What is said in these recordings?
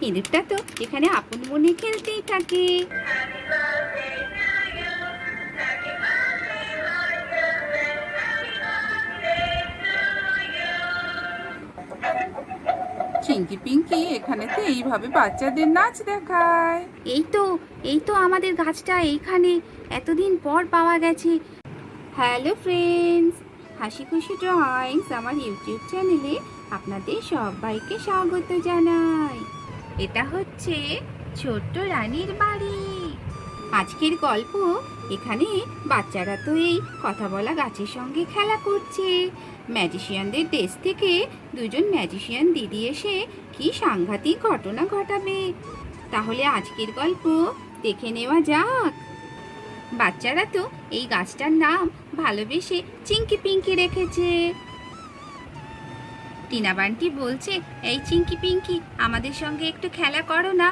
ইঁদুরটা তো এখানে আপন মনে খেলতেই থাকে। চিঙ্কি পিঙ্কি এখানে তো এইভাবে বাচ্চাদের নাচ দেখায়। এই তো এই তো আমাদের গাছটা এইখানে এতদিন পর পাওয়া গেছে। হ্যালো ফ্রেন্ডস, হাসি খুশি ড্রয়িংস আমার ইউটিউব চ্যানেলে আপনাদের সবাইকে স্বাগত জানাই। এটা হচ্ছে ছোট্ট রানীর বাড়ি। আজকের গল্প, এখানে বাচ্চারা তো এই কথা বলা গাছের সঙ্গে খেলা করছে। ম্যাজিশিয়ানদের দেশ থেকে দুজন ম্যাজিশিয়ান দিদি এসে কি সাংঘাতিক ঘটনা ঘটাবে। তাহলে আজকের গল্প দেখে নেওয়া যাক। বাচ্চারা তো এই গাছটার নাম ভালোবেসে চিঙ্কি পিঙ্কি রেখেছে। টিনা বান্টি বলছে, এই চিঙ্কি পিঙ্কি আমাদের সঙ্গে একটু খেলা করো না।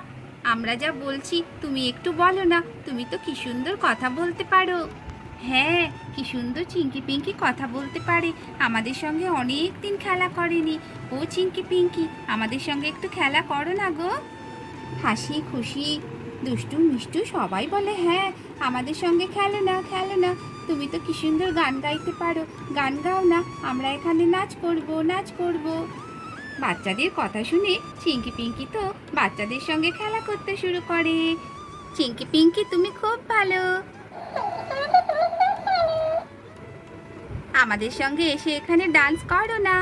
আমরা যা বলছি তুমি একটু বলো না, তুমি তো কি সুন্দর কথা বলতে পারো। হ্যাঁ, কি সুন্দর চিঙ্কি পিঙ্কি কথা বলতে পারে। আমাদের সঙ্গে অনেক দিন খেলা করেনি। ও চিঙ্কি পিঙ্কি আমাদের সঙ্গে একটু খেলা করো না গো। হাসি খুশি দুষ্টু মিষ্টু সবাই বলে, হ্যাঁ আমাদের সঙ্গে খেলো না খেলো না, তুমি তো কি সুন্দর গান গাইতে পারো, গান গাও না, আমরা এখানে নাচ করব নাচ করব। বাচ্চাদের কথা শুনে চিঙ্কি পিঙ্কি তো বাচ্চাদের সঙ্গে খেলা করতে শুরু করে। চিঙ্কি পিঙ্কি তুমি খুব ভালো, আমাদের সঙ্গে এসে এখানে ডান্স করো না।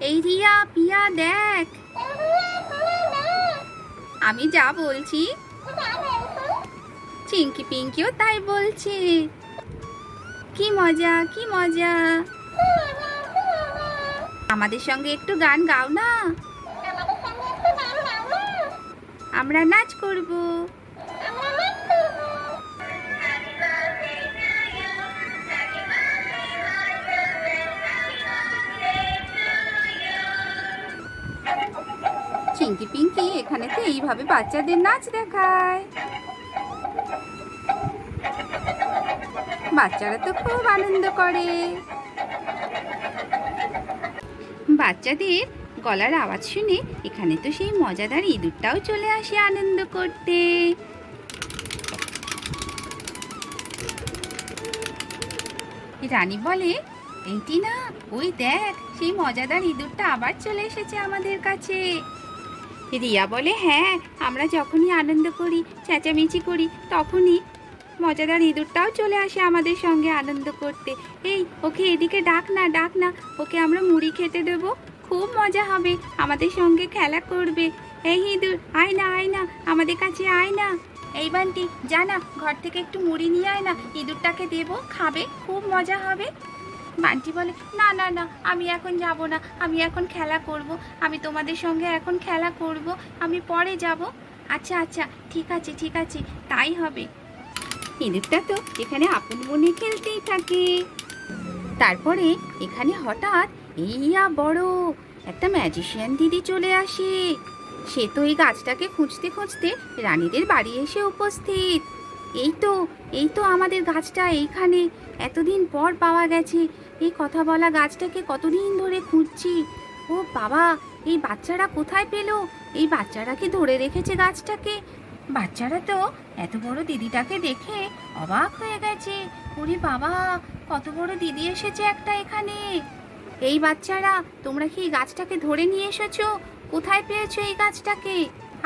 এই রিয়া পিয়া দেখ, আমি যা বলছি চিঙ্কি পিঙ্কিও তাই বলছে। কি মজা কি মজা, আমাদের সঙ্গে একটু গান গাও না, আমরা নাচ করব। চিঙ্কি পিঙ্কি এখানে তো এইভাবে বাচ্চাদের নাচ দেখায়। বাচ্চারা তো খুব আনন্দ করে। বাচ্চাদের গলার আওয়াজ শুনে এখানে তো সেই মজাদার ইঁদুরটাও চলে আসে আনন্দ করতে। রানী বলে, এইটি না, ওই দেখ সেই মজাদার ইঁদুরটা আবার চলে এসেছে আমাদের কাছে। রিয়া বলে, হ্যাঁ আমরা যখনই আনন্দ করি চেঁচামেচি করি তখনই মজাদার ইঁদুরটাও চলে আসে আমাদের সঙ্গে আনন্দ করতে। এই ওকে এদিকে ডাক না ডাক না, ওকে আমরা মুড়ি খেতে দেবো, খুব মজা হবে, আমাদের সঙ্গে খেলা করবে। এই ইঁদুর আয় না আয় না, আমাদের কাছে আয় না। এই বান্টি যা না, ঘর থেকে একটু মুড়ি নিয়ে আয় না, ইঁদুরটাকে দেবো, খাবে, খুব মজা হবে। বান্টি বলে, না না না, আমি এখন যাব না, আমি এখন খেলা করব, আমি তোমাদের সঙ্গে এখন খেলা করব, আমি পরে যাব। আচ্ছা আচ্ছা ঠিক আছে ঠিক আছে, তাই হবে। ইঁদুরটা তো এখানে আপন মনে খেলতেই থাকে। তারপরে এখানে হঠাৎ ইয়া বড় একটা ম্যাজিশিয়ান দিদি চলে আসে। সে তো এই গাছটাকে খুঁজতে খুঁজতে রানীদের বাড়ি এসে উপস্থিত। এই তো আমাদের গাছটা এইখানে এতদিন পর পাওয়া গেছে। এই কথা বলা গাছটাকে কতদিন ধরে খুঁজছি। ও বাবা, এই বাচ্চারা কোথায় পেলো? এই বাচ্চারা কি ধরে রেখেছে গাছটাকে? বাচ্চারা তো এত বড় দিদিটাকে দেখে অবাক হয়ে গেছে। ওরে বাবা, কত বড় দিদি এসেছে একটা এখানে। এই বাচ্চারা, তোমরা কি এই গাছটাকে ধরে নিয়ে এসেছো? কোথায় পেয়েছো এই গাছটাকে?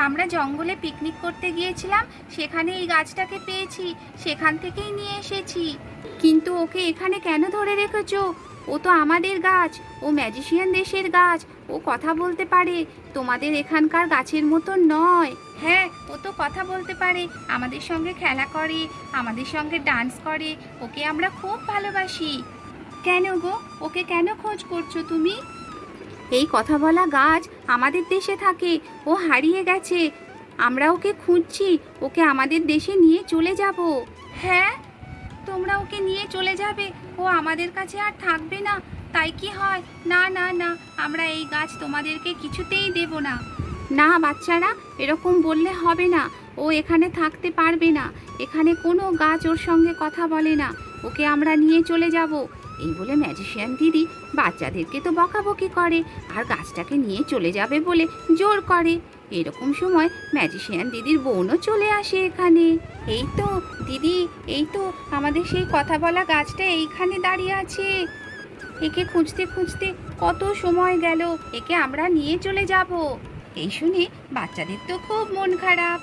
আমরা জঙ্গলে পিকনিক করতে গিয়েছিলাম, সেখানে এই গাছটাকে পেয়েছি, সেখান থেকেই নিয়ে এসেছি। কিন্তু ওকে এখানে কেন ধরে রেখেছো? ও তো আমাদের গাছ, ও ম্যাজিশিয়ান দেশের গাছ, ও কথা বলতে পারে, তোমাদের এখানকার গাছের মতো নয়। হ্যাঁ, ও তো কথা বলতে পারে, আমাদের সঙ্গে খেলা করে, আমাদের সঙ্গে ডান্স করে, ওকে আমরা খুব ভালোবাসি। কেন গো, ওকে কেন খোঁজ করছো তুমি? এই কথা বলা গাছ আমাদের দেশে থাকে, ও হারিয়ে গেছে, আমরা ওকে খুঁজছি, ওকে আমাদের দেশে নিয়ে চলে যাব। হ্যাঁ, তোমরা ওকে নিয়ে চলে যাবে? ও আমাদের কাছে আর থাকবে না, তাই কি হয়? না না না, আমরা এই গাছ তোমাদেরকে কিছুতেই দেব না। না বাচ্চারা, এরকম বললে হবে না, ও এখানে থাকতে পারবে না, এখানে কোনো গাছ ওর সঙ্গে কথা বলে না, ওকে আমরা নিয়ে চলে যাব। এই বলে ম্যাজিশিয়ান দিদি বাচ্চাদেরকে তো বকাবকি করে আর গাছটাকে নিয়ে চলে যাবে বলে জোর করে। এরকম সময় ম্যাজিশিয়ান দিদির বোনও চলে আসে এখানে। এই তো দিদি, এই তো আমাদের সেই কথা বলা গাছটা এইখানে দাঁড়িয়ে আছে। একে খুঁজতে খুঁজতে কত সময় গেল, একে আমরা নিয়ে চলে যাব। এই শুনে বাচ্চাদের তো খুব মন খারাপ।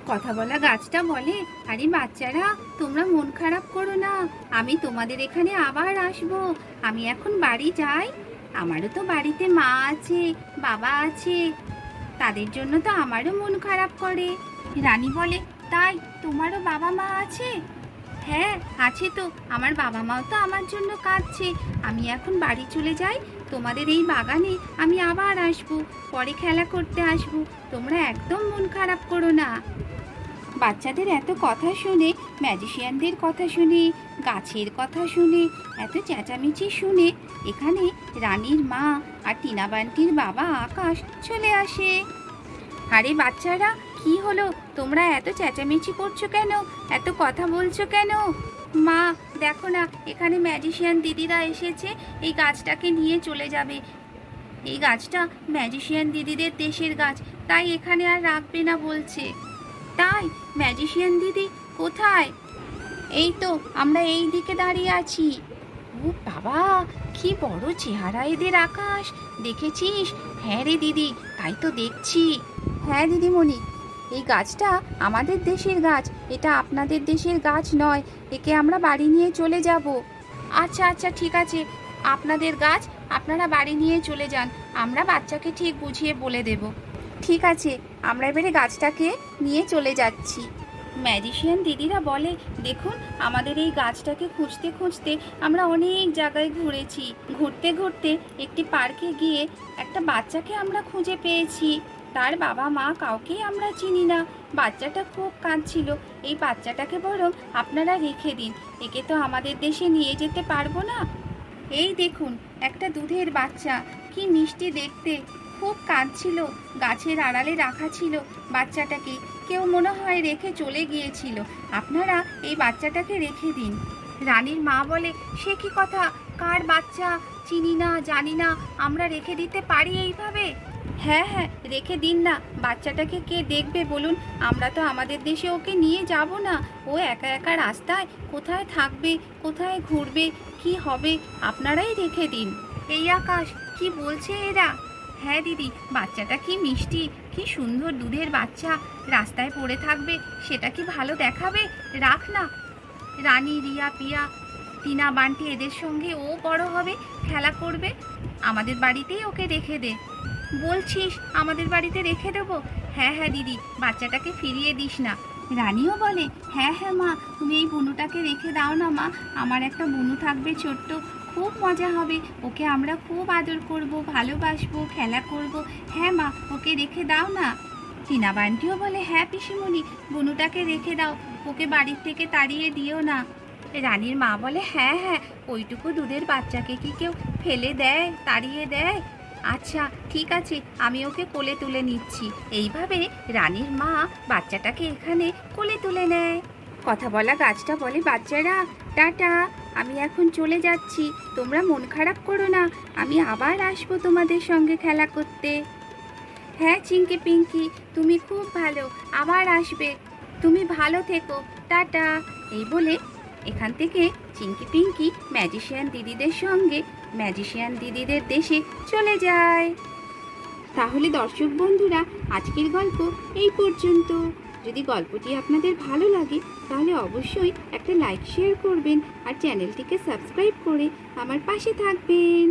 কথা বলা গাছটা বলে, আরে বাচ্চারা, তোমরা মন খারাপ করো না, আমি তোমাদের এখানে আবার আসব। আমি এখন বাড়ি যাই, আমারও তো বাড়িতে মা আছে, বাবা আছে, তাদের জন্য তো আমারও মন খারাপ করে। রানী বলে, তাই তোমারও বাবা মা আছে? হ্যাঁ আছে তো, আমার বাবা মাও তো আমার জন্য কাঁদছে। আমি এখন বাড়ি চলে যাই, তোমাদের এই বাগানে আমি আবার আসবো, পরে খেলা করতে আসবো, তোমরা একদম মন খারাপ করো না। বাচ্চাদের এত কথা শুনে, ম্যাজিশিয়ানদের কথা শুনে, গাছের কথা শুনে, এত চেঁচামেচি শুনে এখানে রানীর মা আর টিনা বান্টির বাবা আকাশ চলে আসে। আরে বাচ্চারা, কি হলো? তোমরা এত চেঁচামেচি করছো কেন? এত কথা বলছো কেন? মা দেখো না, এখানে ম্যাজিশিয়ান দিদিরা এসেছে, এই গাছটাকে নিয়ে চলে যাবে। এই গাছটা ম্যাজিশিয়ান দিদিদের দেশের গাছ, তাই এখানে আর রাখবে না বলছে। তাই? ম্যাজিশিয়ান দিদি কোথায়? এই তো আমরা এই দিকে দাঁড়িয়ে আছি। ও বাবা, কি বড় চেহারা এদের আকাশ, দেখেছিস? হ্যাঁ রে দিদি, তাই তো দেখছি। হ্যাঁ দিদিমণি, এই গাছটা আমাদের দেশের গাছ, এটা আপনাদের দেশের গাছ নয়, একে আমরা বাড়ি নিয়ে চলে যাব। আচ্ছা আচ্ছা ঠিক আছে, আপনাদের গাছ আপনারা বাড়ি নিয়ে চলে যান, আমরা বাচ্চাকে ঠিক বুঝিয়ে বলে দেব। ঠিক আছে, আমরা এবারে গাছটাকে নিয়ে চলে যাচ্ছি। ম্যাজিশিয়ান দিদিরা বলে, দেখুন আমাদের এই গাছটাকে খুঁজতে খুঁজতে আমরা অনেক জায়গায় ঘুরেছি, ঘুরতে ঘুরতে একটি পার্কে গিয়ে একটা বাচ্চাকে আমরা খুঁজে পেয়েছি। তার বাবা মা কাউকেই আমরা চিনি না, বাচ্চাটা খুব কাঁদছিল। এই বাচ্চাটাকে বরং আপনারা রেখে দিন, একে তো আমাদের দেশে নিয়ে যেতে পারবো না। এই দেখুন একটা দুধের বাচ্চা, কি মিষ্টি দেখতে, খুব কাঁদছিল, গাছের আড়ালে রাখা ছিল বাচ্চাটাকে, কেউ মনে হয় রেখে চলে গিয়েছিল, আপনারা এই বাচ্চাটাকে রেখে দিন। রানীর মা বলে, সে কি কথা, কার বাচ্চা? চিনি না, জানি না, আমরা রেখে দিতে পারি এইভাবে? হ্যাঁ হ্যাঁ রেখে দিন না, বাচ্চাটাকে কে দেখবে বলুন? আমরা তো আমাদের দেশে ওকে নিয়ে যাব না, ও একা একা রাস্তায় কোথায় থাকবে, কোথায় ঘুরবে, কি হবে, আপনারাই রেখে দিন। এই আকাশ, কি বলছে এরা? হ্যাঁ দিদি, বাচ্চাটা কি মিষ্টি, কি সুন্দর দুধের বাচ্চা, রাস্তায় পড়ে থাকবে, সেটা কি ভালো দেখাবে? রাখ না, রানী, রিয়া, পিয়া, টিনা, বান্টি এদের সঙ্গে ও বড় হবে, খেলা করবে, আমাদের বাড়িতেই ওকে রেখে দে। বলছিস আমাদের বাড়িতে রেখে দেবো? হ্যাঁ হ্যাঁ দিদি, বাচ্চাটাকে ফিরিয়ে দিস না। রানীও বলে, হ্যাঁ হ্যাঁ মা, তুমি এই বুনুটাকে রেখে দাও না মা, আমার একটা বুনু থাকবে ছোট্ট, খুব মজা হবে, ওকে আমরা খুব আদর করব, ভালোবাসবো, খেলা করব। হ্যাঁ মা, ওকে রেখে দাও না। টিনা বান্টিও বলে, হ্যাঁ পিসিমণি, বুনুটাকে রেখে দাও, ওকে বাড়ির থেকে তাড়িয়ে দিও না। রানীর মা বলে, হ্যাঁ হ্যাঁ, ওইটুকু দুধের বাচ্চাকে কি কেউ ফেলে দেয়, তাড়িয়ে দেয়? আচ্ছা ঠিক আছে, আমি ওকে কোলে তুলে নিচ্ছি। এইভাবে রানীর মা বাচ্চাটাকে এখানে কোলে তুলে নেয়। কথা বলা গাছটা বলে, বাচ্চারা টাটা, আমি এখন চলে যাচ্ছি, তোমরা মন খারাপ করো না, আমি আবার আসবো তোমাদের সঙ্গে খেলা করতে। হ্যাঁ চিঙ্কি পিঙ্কি, তুমি খুব ভালো, আবার আসবে, তুমি ভালো থেকো, টাটা। এই বলে এখান থেকে চিঙ্কি পিঙ্কি ম্যাজিশিয়ান দিদিদের সঙ্গে ম্যাজিশিয়ান দিদিদের দেশে চলে যায়। তাহলে দর্শক বন্ধুরা, আজকের গল্প এই পর্যন্ত। যদি গল্পটি আপনাদের ভালো লাগে তাহলে অবশ্যই একটা লাইক শেয়ার করবেন আর চ্যানেলটিকে সাবস্ক্রাইব করে আমার পাশে থাকবেন।